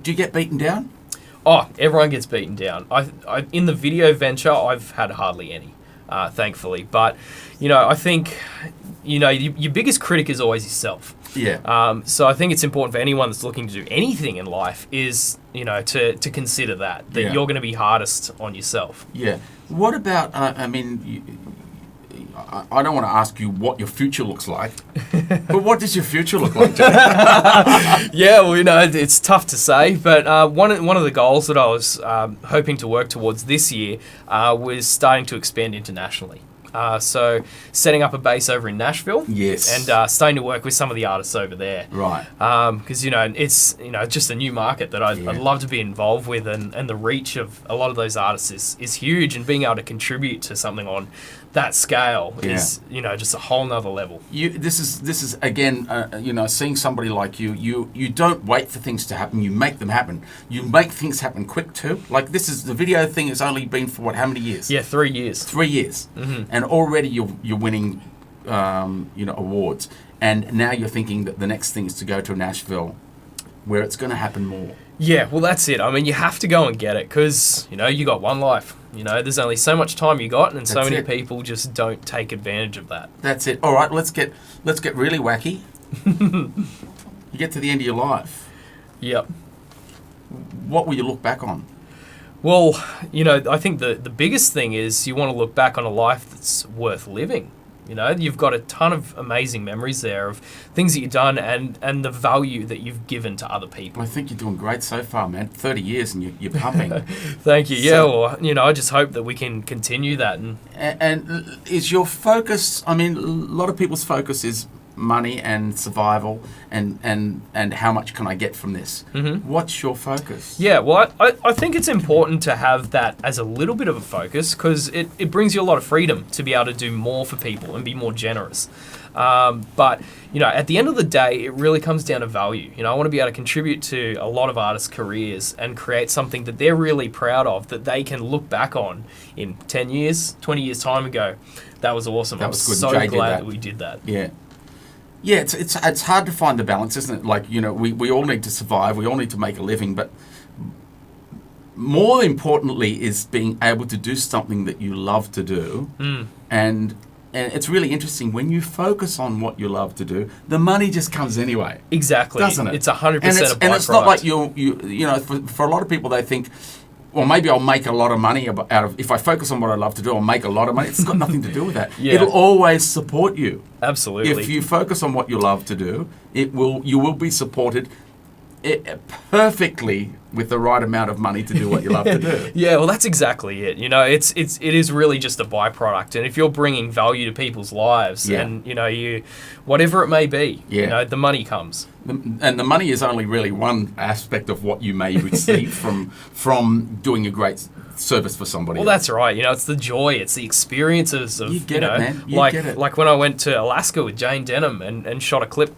Do you get beaten down? Oh, everyone gets beaten down. I in the video venture, I've had hardly any, thankfully. But, I think, your biggest critic is always yourself. Yeah. So I think it's important for anyone that's looking to do anything in life is, to consider that you're going to be hardest on yourself. Yeah. What about, I don't want to ask you what your future looks like, but what does your future look like, Jay? Yeah, well, it's tough to say, but one of the goals that I was hoping to work towards this year was starting to expand internationally. So setting up a base over in Nashville, yes, and starting to work with some of the artists over there, right? Because it's just a new market that I'd love to be involved with, and the reach of a lot of those artists is huge, and being able to contribute to something on that scale is just a whole nother level. This is again seeing somebody like you don't wait for things to happen, you make them happen. You make things happen quick too. Like the video thing has only been for how many years? 3 years. 3 years. And already you're winning awards, and now you're thinking that the next thing is to go to Nashville, where it's going to happen more. Yeah, well, that's it. I mean, you have to go and get it because you got one life. There's only so much time you got, and so many people just don't take advantage of that. That's it. All right, let's get really wacky. You get to the end of your life. Yep. What will you look back on? Well, I think the biggest thing is you want to look back on a life that's worth living. You've got a ton of amazing memories there of things that you've done and the value that you've given to other people. I think you're doing great so far, man. 30 years and you're pumping. Thank you. So, yeah, well, I just hope that we can continue that. And is your focus, a lot of people's focus is money and survival and how much can I get from this? Mm-hmm. What's your focus? Yeah, well, I think it's important to have that as a little bit of a focus because it brings you a lot of freedom to be able to do more for people and be more generous. But, at the end of the day, it really comes down to value. I want to be able to contribute to a lot of artists' careers and create something that they're really proud of, that they can look back on in 10 years, 20 years time and go, that was awesome. That was good. So glad that we did that. Yeah. Yeah, it's hard to find the balance, isn't it? Like, we all need to survive, we all need to make a living, but more importantly is being able to do something that you love to do. And it's really interesting, when you focus on what you love to do, the money just comes anyway. Exactly. Doesn't it? It's 100% a byproduct. And it's not like for a lot of people, they think, or maybe I'll make a lot of money out of, if I focus on what I love to do, I'll make a lot of money. It's got nothing to do with that. Yeah. It'll always support you. Absolutely. If you focus on what you love to do, you will be supported perfectly with the right amount of money to do what you love to do. Yeah, well, that's exactly it. You know, it is really just a byproduct, and if you're bringing value to people's lives, Yeah. and whatever it may be, Yeah. the money comes. And the money is only really one aspect of what you may receive from doing a great service for somebody. Well, else. that's right. It's the joy, it's the experiences of You get it, man. You like get it. like when I went to Alaska with Jane Denham and shot a clip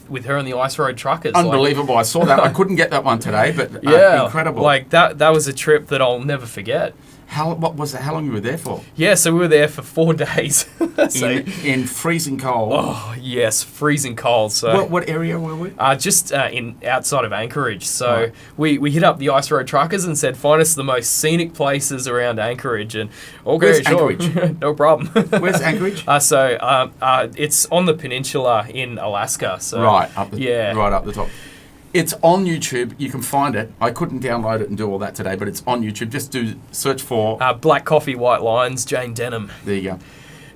with her and the Ice Road Truckers. Unbelievable. I saw that. I couldn't get that one today, but Yeah, incredible. Like that was a trip that I'll never forget. What was it? How long you were there for? Yeah, so we were there for 4 days. So, In freezing cold. oh yes, freezing cold. So What area were we? just in outside of Anchorage. So Right. we hit up the Ice Road Truckers and said, find us the most scenic places around Anchorage. And okay, Where's sure, Anchorage? no problem. Where's Anchorage? It's on the peninsula in Alaska. So right up the top. It's on YouTube. You can find it. I couldn't download it and do all that today, but it's on YouTube. Just search for. Black Coffee, White Lines, Jane Denham. There you go.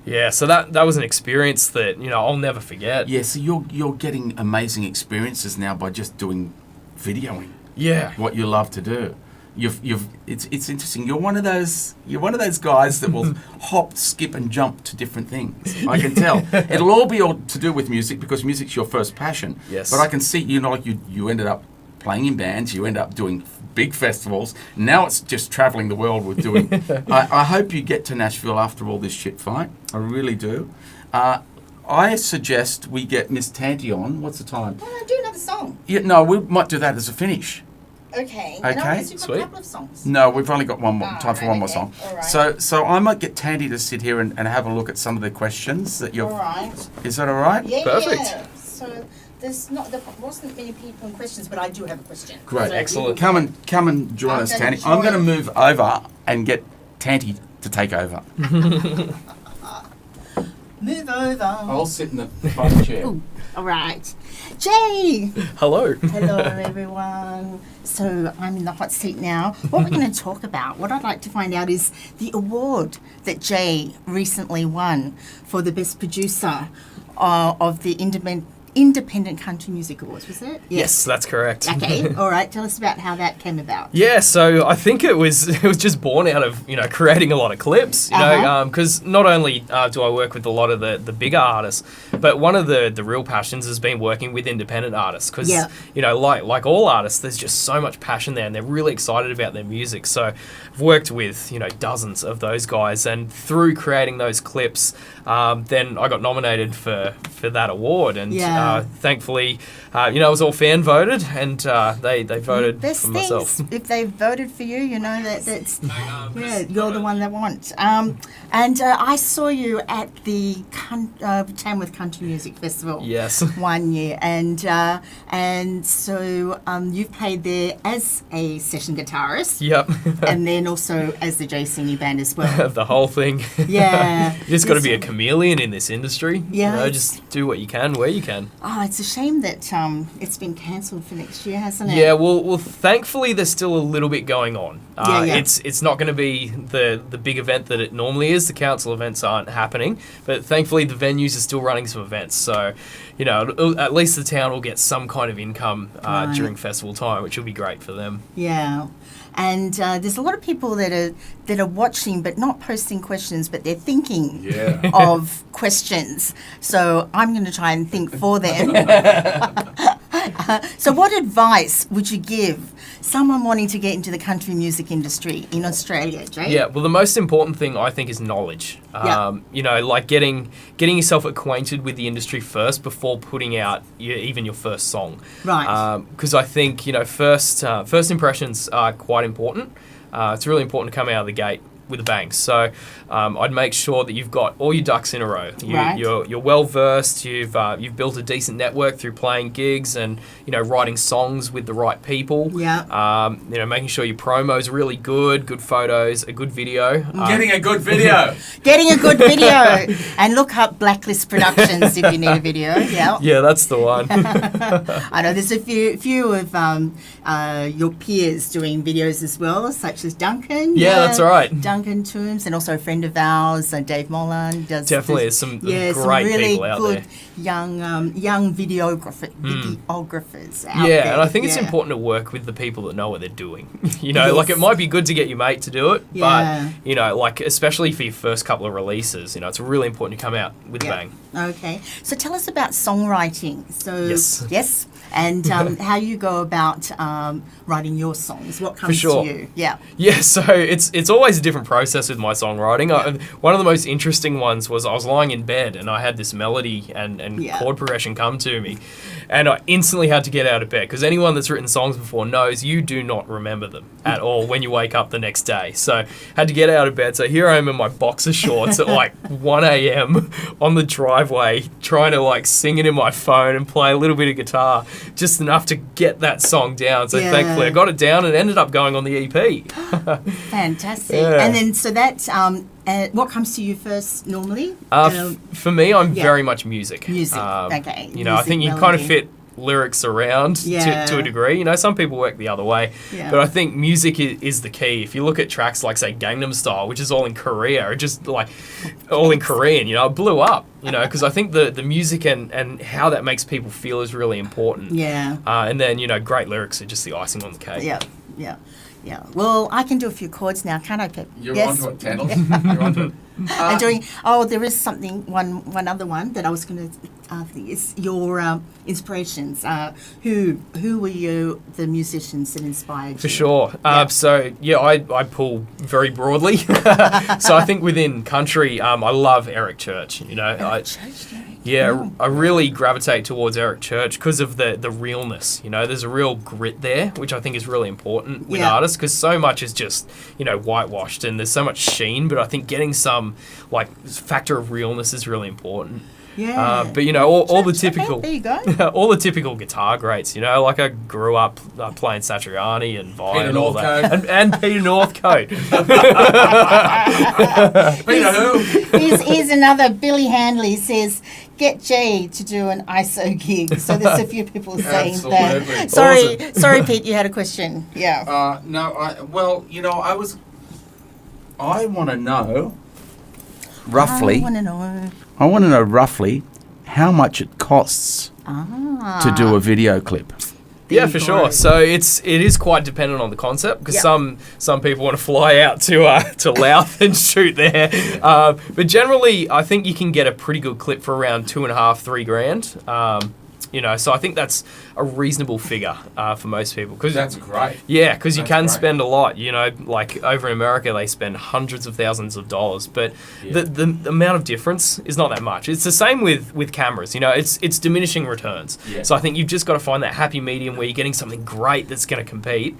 Yeah, so that was an experience that I'll never forget. Yeah, so you're getting amazing experiences now by just doing videoing. Yeah. What you love to do. It's interesting. You're one of those guys that will hop, skip, and jump to different things. I can tell. It'll all be all to do with music because music's your first passion. Yes. But I can see you ended up playing in bands. You end up doing big festivals. Now it's just traveling the world with doing. I hope you get to Nashville after all this shit fight. I really do. I suggest we get Miss Tanty on. What's the time? Well, I do another song. Yeah, no, we might do that as a finish. Okay. Okay, And we've got sweet. a couple of songs. No, we've only got one more time for one more okay. song. All right. So I might get Tandy to sit here and have a look at some of the questions that you've. All right. Is that all right? Yeah. Perfect. Yeah. So there wasn't many people in questions, but I do have a question. Great. So Excellent. Come and join I'm us, gonna Tandy. I'm going to join. move over and get Tandy to take over. Move over. I'll sit in the front chair. Ooh, all right. Jay! Hello. Hello, everyone. So I'm in the hot seat now. What we're going to talk about, what I'd like to find out is the award that Jay recently won for the best producer of the Independent Country Music Awards, was it? Yes, that's correct. Okay, all right. Tell us about how that came about. Yeah, so I think it was just born out of creating a lot of clips, because not only do I work with a lot of the bigger artists, but one of the real passions has been working with independent artists because Yeah. like all artists, there's just so much passion there and they're really excited about their music. So I've worked with dozens of those guys, and through creating those clips, then I got nominated for that award, and Yeah. thankfully, it was all fan voted, and they voted Best for things, myself. if they voted for you, that's you're the one they want. And I saw you at the Tamworth Country Music Festival. Yes. One year, and so you've played there as a session guitarist, Yep. and then also as the J. Seeney band as well. The whole thing. Yeah. You just got to be a chameleon in this industry. Yeah. Just do what you can, where you can. Oh, it's a shame that it's been cancelled for next year, hasn't it? Yeah, well, thankfully there's still a little bit going on. Yeah. It's not going to be the big event that it normally is. The council events aren't happening, but thankfully the venues are still running some events. So, at least the town will get some kind of income Right. during festival time, which will be great for them. Yeah, and there's a lot of people that are watching but not posting questions, but they're thinking Yeah. of questions. So I'm going to try and think for them. So what advice would you give someone wanting to get into the country music industry in Australia, Jay? Yeah, well, the most important thing I think is knowledge. Yeah. Like getting yourself acquainted with the industry first before putting out even your first song. Right. Because I think first impressions are quite important. It's really important to come out of the gate with a bang. So I'd make sure that you've got all your ducks in a row. Right. You're well versed. You've built a decent network through playing gigs and writing songs with the right people. Yeah. Making sure your promo's really good photos, a good video. Getting a good video. Getting a good video. And look up Blacklist Productions if you need a video. Yeah. Yeah, that's the one. I know there's a few of your peers doing videos as well, such as Duncan. Yeah, that's right. Duncan Toombs, and also a friend of ours, Dave Molan. Does Definitely, there's some great really people out good there. young videographers out there. Yeah, and I think it's Yeah. important to work with the people that know what they're doing. Like it might be good to get your mate to do it, Yeah. but like especially for your first couple of releases, it's really important to come out with a Yeah. bang. Okay, so tell us about songwriting. So Yes. and how you go about writing your songs. What comes sure. to you? Yeah. Yeah, so it's always a different process with my songwriting. One of the most interesting ones was I was lying in bed and I had this melody and Yeah. chord progression come to me, and I instantly had to get out of bed because anyone that's written songs before knows you do not remember them at all when you wake up the next day. So had to get out of bed. So here I am in my boxer shorts at like 1 a.m. on the driveway trying to like sing it in my phone and play a little bit of guitar, just enough to get that song down. So Yeah. thankfully I got it down and ended up going on the EP. Fantastic. Yeah. And then so that what comes to you first normally? For me, I'm yeah. very much music. Music. Okay. I Music, think you kind of melody. fit lyrics around Yeah. to a degree. Some people work the other way, Yeah. but I think music is the key. If you look at tracks like, say, Gangnam Style, which is all in Korea, or just like all in Korean, it blew up, because I think the music and how that makes people feel is really important. Yeah. And then, great lyrics are just the icing on the cake. Yeah. Yeah. Yeah. Well, I can do a few chords now, can't I, Pip? You're Yes. onto it, Tandles. You're onto it. I'm doing. Oh, there is something. One other one that I was going to ask is your inspirations. Who were you? The musicians that inspired you? For sure. Yeah. So, I pull very broadly. So I think within country, I love Eric Church. I really gravitate towards Eric Church because of the realness. There's a real grit there, which I think is really important with Yeah. artists because so much is just, whitewashed and there's so much sheen, but I think getting some, factor of realness is really important. Yeah. But all the Church, okay, typical, there you go. all the typical guitar greats. Like I grew up playing Satriani and Vine Peter and all that, Northcote. and Peter Northcote. Peter who? Here's another. Billy Handley says, "Get Jay to do an ISO gig." So there's a few people saying Absolutely. that. Sorry, Pete, you had a question. Yeah. No, I want to know roughly. I want to know roughly how much it costs to do a video clip. Yeah, for sure. So it is quite dependent on the concept because Yep. some people want to fly out to Louth and shoot there, but generally I think you can get a pretty good clip for around $2.5-3 grand. So I think that's a reasonable figure for most people. That's great. Yeah, because you That's can great. spend a lot. Like over in America, they spend hundreds of thousands of dollars, but the amount of difference is not that much. It's the same with cameras. It's diminishing returns. Yeah. So I think you've just got to find that happy medium where you're getting something great that's going to compete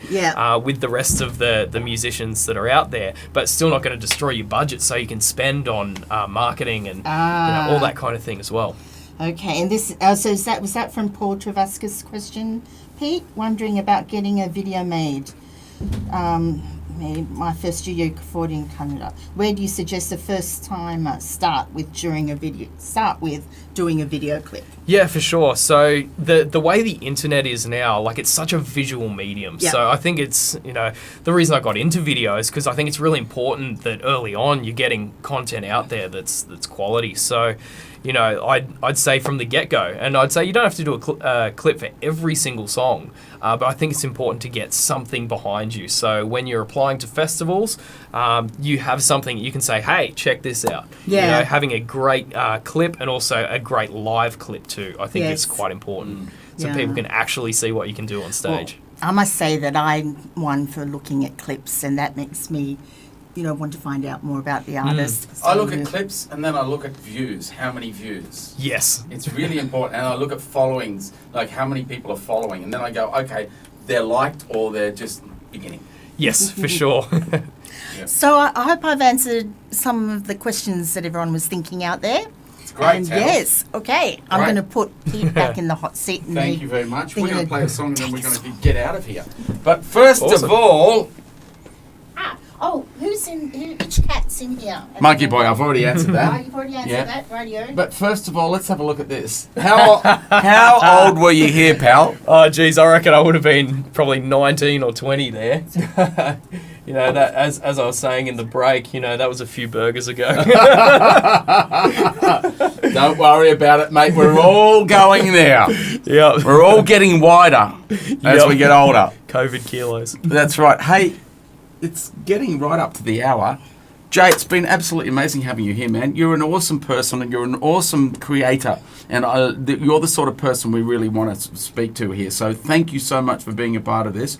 with the rest of the musicians that are out there, but still not going to destroy your budget, so you can spend on marketing and all that kind of thing as well. Okay, and this so was that from Paul Travasca's question, Pete? Wondering about getting a video made. My first studio recording in Canada. Where do you suggest the first time start with doing a video clip? Yeah, for sure. So the way the internet is now, it's such a visual medium. Yeah. So I think it's, the reason I got into video is because I think it's really important that early on you're getting content out there that's quality. So, I'd say from the get-go, and I'd say you don't have to do a clip for every single song, but I think it's important to get something behind you. So when you're applying to festivals, you have something you can say, hey, check this out. Yeah. Having a great clip and also a great live clip too, I think is Yes. quite important. So Yeah. people can actually see what you can do on stage. Well, I must say that I'm one for looking at clips, and that makes me, want to find out more about the artist. I look at clips and then I look at views. How many views? Yes. It's really important. And I look at followings, like how many people are following. And then I go, okay, they're liked or they're just beginning. Yes, for sure. So I hope I've answered some of the questions that everyone was thinking out there. It's great, And Tal. yes, okay. I'm Right. going to put Pete back in the hot seat. And Thank you very much. We're Thinking going to of- play a song and then we're going to get out of here. But first Awesome. of all, Which cat's in here? Monkey Boy, I've already answered Oh, that. you've already answered Yeah. that, radio. But first of all, let's have a look at this. How old were you here, pal? Oh, geez, I reckon I would have been probably 19 or 20 there. You know, that as I was saying in the break, you know, that was a few burgers ago. Don't worry about it, mate. We're all going there. Yeah. We're all getting wider as Yep. we get older. COVID kilos. That's right. Hey, it's getting right up to the hour. Jay, it's been absolutely amazing having you here, man. You're an awesome person and you're an awesome creator. And you're the sort of person we really want to speak to here. So thank you so much for being a part of this.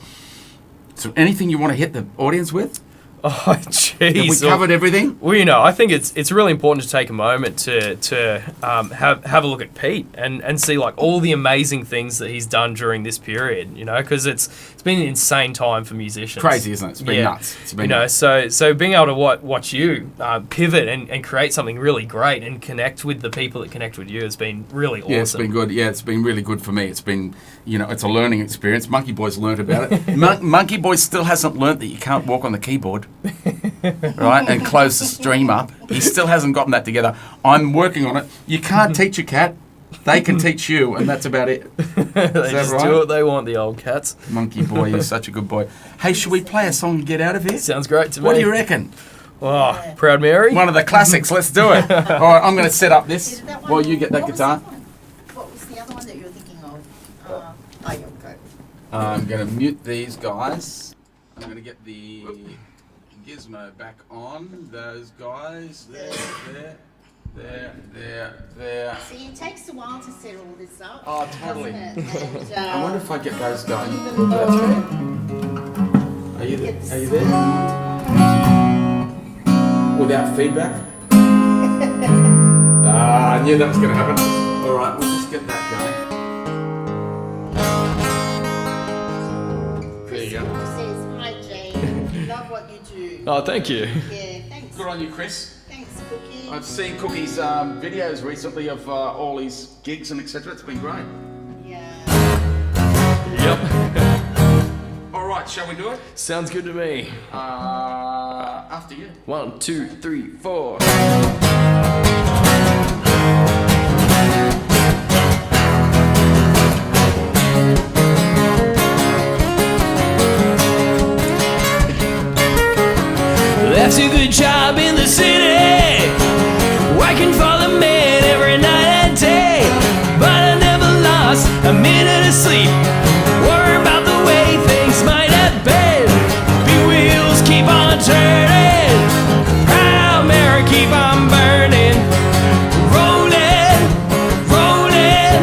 So anything you want to hit the audience with? Oh, jeez. Have we covered everything? Well, you know, I think it's really important to take a moment to have a look at Pete and see like all the amazing things that he's done during this period. You know, because it's been an insane time for musicians. Crazy, isn't it? It's been nuts. It's been You know, nuts. so being able to watch you pivot and create something really great and connect with the people that connect with you has been really awesome. Yeah, it's been good. Yeah, it's been really good for me. It's been, you know, it's a learning experience. Monkey Boy's learnt about it. Monkey Boy still hasn't learnt that you can't walk on the keyboard, right, and close the stream up. He still hasn't gotten that together. I'm working on it. You can't teach a cat. They can teach you, and that's about it. They just right? do what they want, the old cats. Monkey Boy, you're such a good boy. Hey, should we play a song and get out of here? Sounds great to me. What do you reckon? Oh, Proud Mary? One of the classics. Let's do it. All right, I'm going to set up this Is that one- while you get that what was guitar. the other one? What was the other one that you were thinking of? Oh, yeah, go. I'm going to mute these guys. I'm going to get the gizmo back on. Those guys. There. See, it takes a while to set all this up. Oh, totally. doesn't it? And, I wonder if I get those going. Are you there? Yes. Are you there? Without feedback? I knew that was going to happen. All right, we'll just get that going. There you go. says, hi, Jay. Love what you do. Oh, thank you. Yeah, thanks. Good on you, Chris. Thanks, Cookie. I've seen Cookie's videos recently of all his gigs and etc. It's been great. Yeah. Yep. All right, shall we do it? Sounds good to me. After you. 1, 2, 3, 4. That's a good job in the city, working for the man every night and day. But I never lost a minute of sleep, worry about the way things might have been. Big wheels keep on turning, proud Mary keep on burning, rolling, rolling,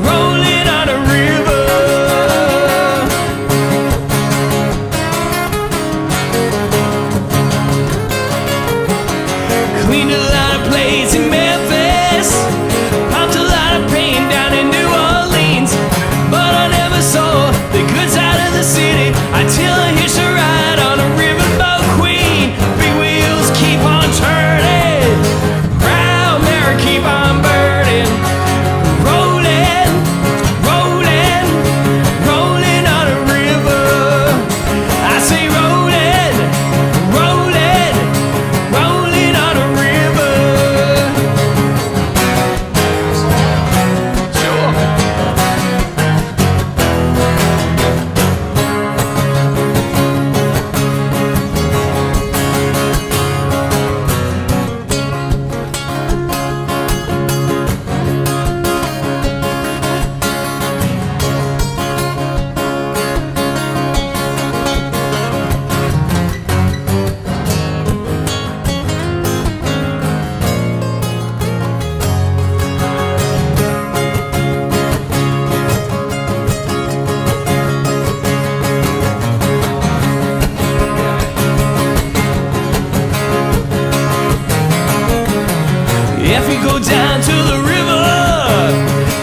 rolling on a river. Cleaned a lot of plates in Memphis, popped a lot of pain down in New Orleans, but I never saw the good side of the city until I hitched a ride on a riverboat queen. Big wheels keep on turning, proud Mary keep on burning, rolling, rolling, rolling on a river. I say rolling, rolling, rolling on a river. Sure. If you go down to the river,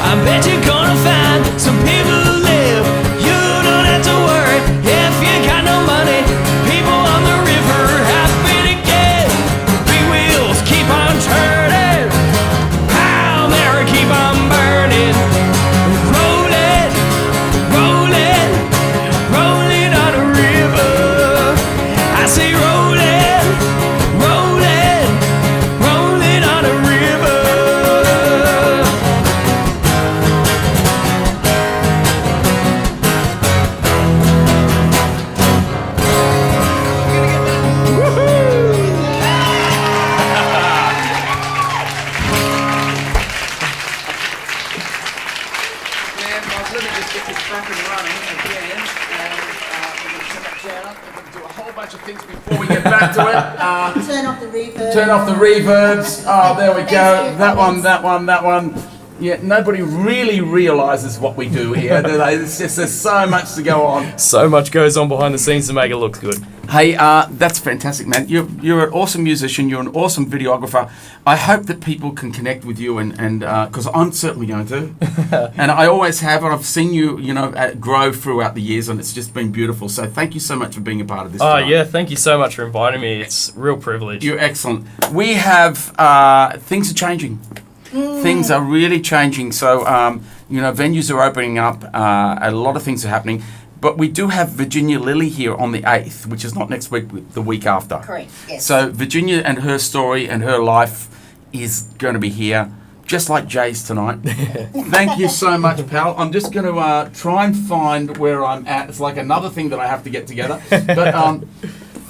I bet you're gonna find some people who live. You don't have to worry if you got no money. People on the river have turn off the reverb. Turn off the reverbs. Oh, there we go. Thanks for your That one. Yeah, nobody really realises what we do here, do they? It's just, there's so much to go on. So much goes on behind the scenes to make it look good. Hey, that's fantastic, man. You're an awesome musician. You're an awesome videographer. I hope that people can connect with you, and because I'm certainly going to, and I always have, and I've seen you, grow throughout the years, and it's just been beautiful. So thank you so much for being a part of this. Oh, tonight. yeah, thank you so much for inviting me. It's a real privilege. You're excellent. We have things are changing. Things are really changing. So venues are opening up. A lot of things are happening. But we do have Virginia Lilly here on the 8th, which is not next week, the week after. Correct, yes. So Virginia and her story and her life is going to be here, just like Jay's tonight. Thank you so much, pal. I'm just going to try and find where I'm at. It's like another thing that I have to get together. But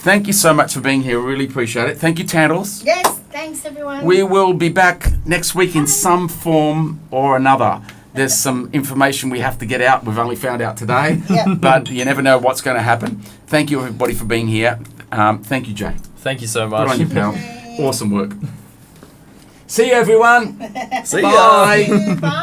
thank you so much for being here. Really appreciate it. Thank you, Tandles. Yes, thanks everyone. We will be back next week in some form or another. There's some information we have to get out. We've only found out today, but you never know what's going to happen. Thank you, everybody, for being here. Thank you, Jay. Thank you so Good much. on you, pal. Awesome work. See you, everyone. See ya. Bye. Bye.